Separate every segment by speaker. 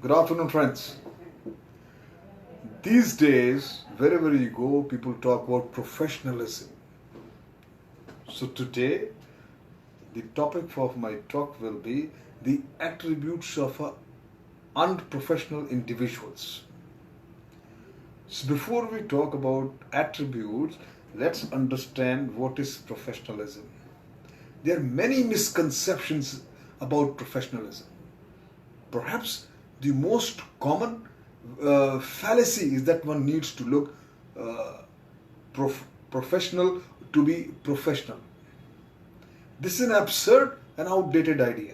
Speaker 1: Good afternoon, friends. These days, wherever you go, people talk about professionalism. So today, the topic of my talk will be the attributes of unprofessional individuals. So before we talk about attributes, let's understand what is professionalism. There are many misconceptions about professionalism. Perhaps the most common fallacy is that one needs to look professional to be professional. This is an absurd and outdated idea.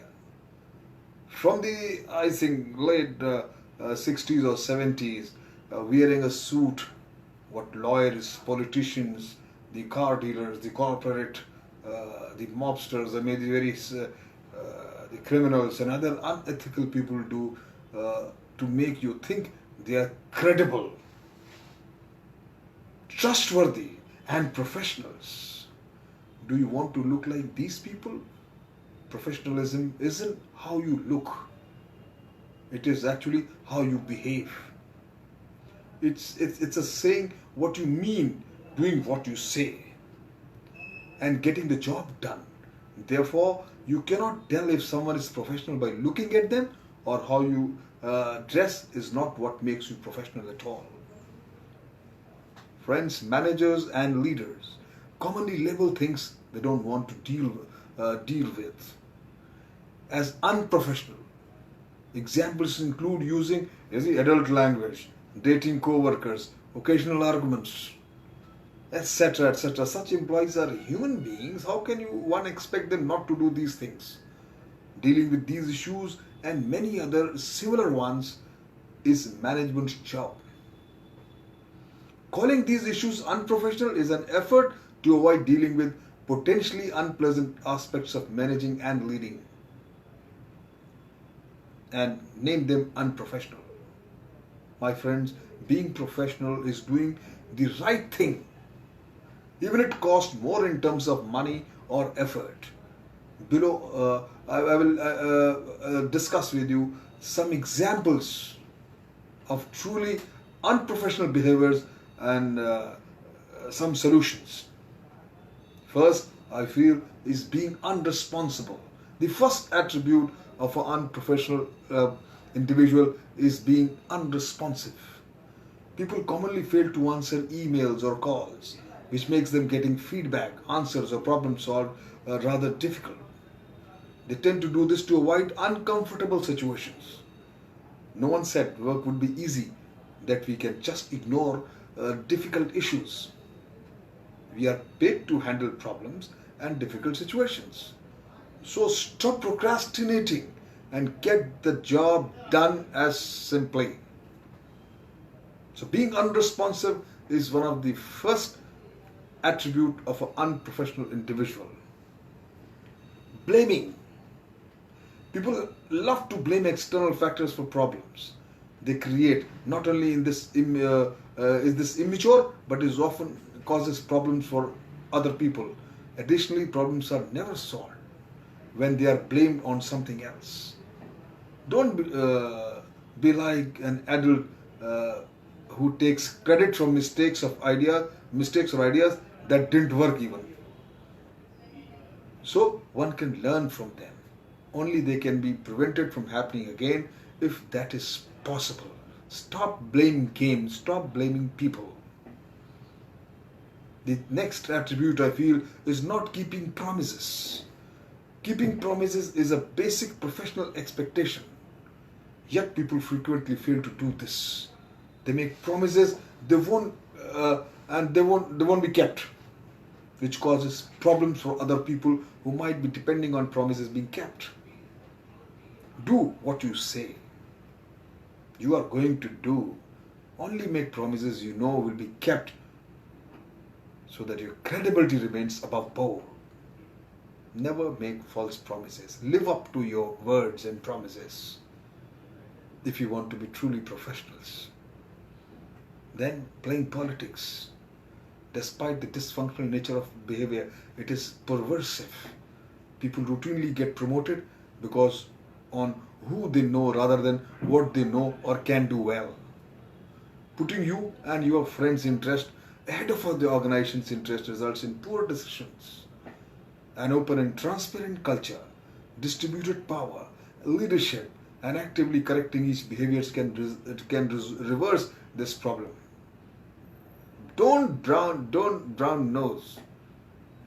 Speaker 1: From the, I think, late 60s or 70s, wearing a suit, what lawyers, politicians, the car dealers, the corporate, the mobsters, I mean, the various the criminals and other unethical people do to make you think they are credible, trustworthy, and professionals. Do you want to look like these people? Professionalism isn't how you look. It is actually how you behave. It's a saying what you mean, doing what you say, and getting the job done. Therefore, you cannot tell if someone is professional by looking at them, or how you dress is not what makes you professional at all. Friends, managers, and leaders commonly label things they don't want to deal with as unprofessional. Examples include using adult language, dating co-workers, occasional arguments, etc., etc. Such employees are human beings. How can one expect them not to do these things? Dealing with these issues and many other similar ones is management's job. Calling these issues unprofessional is an effort to avoid dealing with potentially unpleasant aspects of managing and leading, and name them unprofessional. My friends, being professional is doing the right thing, even it costs more in terms of money or effort. Below, I will discuss with you some examples of truly unprofessional behaviors and some solutions. First, I feel, is being unresponsible. The first attribute of an unprofessional individual is being unresponsive. People commonly fail to answer emails or calls, which makes them getting feedback, answers, or problem solved rather difficult. They tend to do this to avoid uncomfortable situations. No one said work would be easy, that we can just ignore difficult issues. We are paid to handle problems and difficult situations. So stop procrastinating and get the job done as simply. So being unresponsive is one of the first attribute of an unprofessional individual. Blaming. People love to blame external factors for problems they create. Not only in this is this immature, but is often causes problems for other people. Additionally, problems are never solved when they are blamed on something else. Don't be like an adult who takes credit from mistakes or ideas that didn't work even. So one can learn from them. Only they can be prevented from happening again if that is possible. Stop blaming games, stop blaming people. The next attribute I feel is not keeping promises. Keeping promises is a basic professional expectation. Yet people frequently fail to do this. They make promises they won't be kept, which causes problems for other people who might be depending on promises being kept. Do what you say you are going to do. Only make promises you know will be kept, so that your credibility remains above board. Never make false promises. Live up to your words and promises if you want to be truly professionals. Then playing politics. Despite the dysfunctional nature of behavior, it is perversive. People routinely get promoted because on who they know rather than what they know or can do well. Putting you and your friends' interest ahead of the organization's interest results in poor decisions. An open and transparent culture, distributed power, leadership, and actively correcting each behavior reverse this problem. Don't brown nose.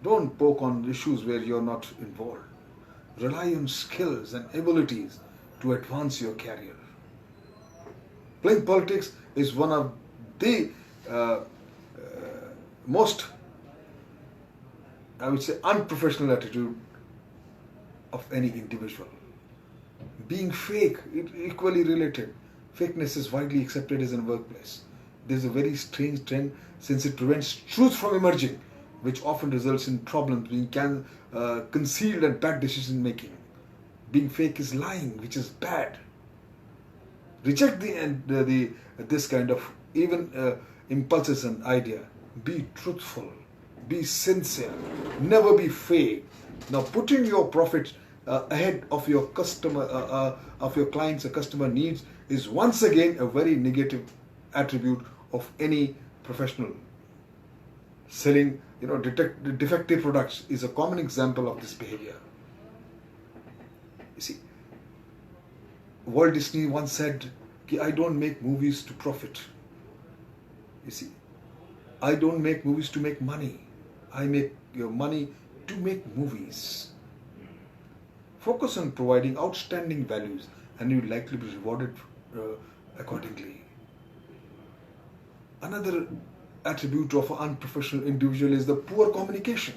Speaker 1: Don't poke on issues where you're not involved. Rely on skills and abilities to advance your career. Playing politics is one of the most, I would say, unprofessional attitude of any individual. Being fake, equally related. Fakeness is widely accepted as in workplace. There's a very strange trend since it prevents truth from emerging, which often results in problems being concealed and bad decision making. Being fake is lying, which is bad. Reject this kind of even impulses and idea. Be truthful. Be sincere. Never be fake. Now, putting your profit ahead of your of your clients or customer needs is once again a very negative attribute of any professional. Selling, defective products is a common example of this behavior. You see, Walt Disney once said, I don't make movies to profit. You see, I don't make movies to make money. I make your money to make movies. Focus on providing outstanding values and you'll likely be rewarded accordingly. Another attribute of an unprofessional individual is the poor communication.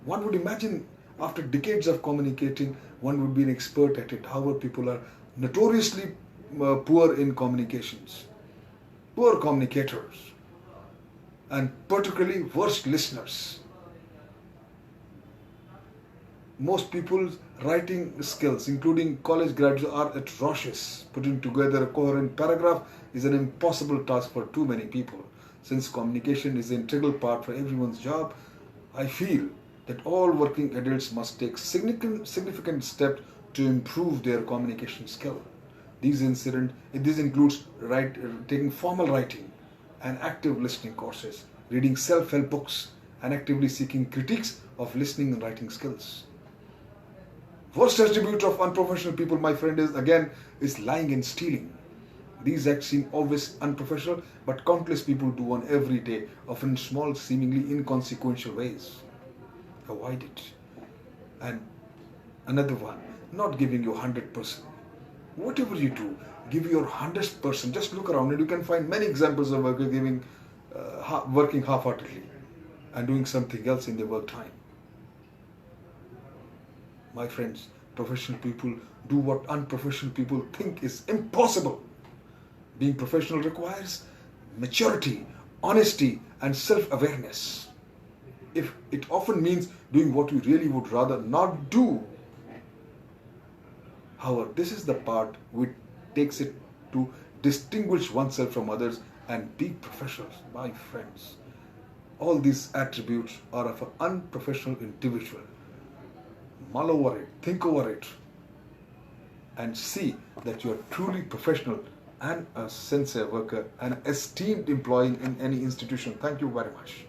Speaker 1: One would imagine after decades of communicating, one would be an expert at it. However, people are notoriously poor in communications, poor communicators, and particularly worst listeners. Most people's writing skills, including college graduates, are atrocious. Putting together a coherent paragraph is an impossible task for too many people. Since communication is an integral part for everyone's job, I feel that all working adults must take significant steps to improve their communication skill. This includes taking formal writing and active listening courses, reading self-help books, and actively seeking critiques of listening and writing skills. Worst attribute of unprofessional people, my friend, is lying and stealing. These acts seem obvious unprofessional, but countless people do one every day, often in small, seemingly inconsequential ways. Avoid it. And another one, not giving you 100%. Whatever you do, give your 100%. Just look around and you can find many examples of working half-heartedly and doing something else in their work time. My friends, professional people do what unprofessional people think is impossible. Being professional requires maturity, honesty, and self-awareness. If it often means doing what you really would rather not do. However, this is the part which takes it to distinguish oneself from others and be professionals, my friends. All these attributes are of an unprofessional individual. Mull over it, think over it, and see that you are truly professional and a sincere worker and esteemed employee in any institution. Thank you very much.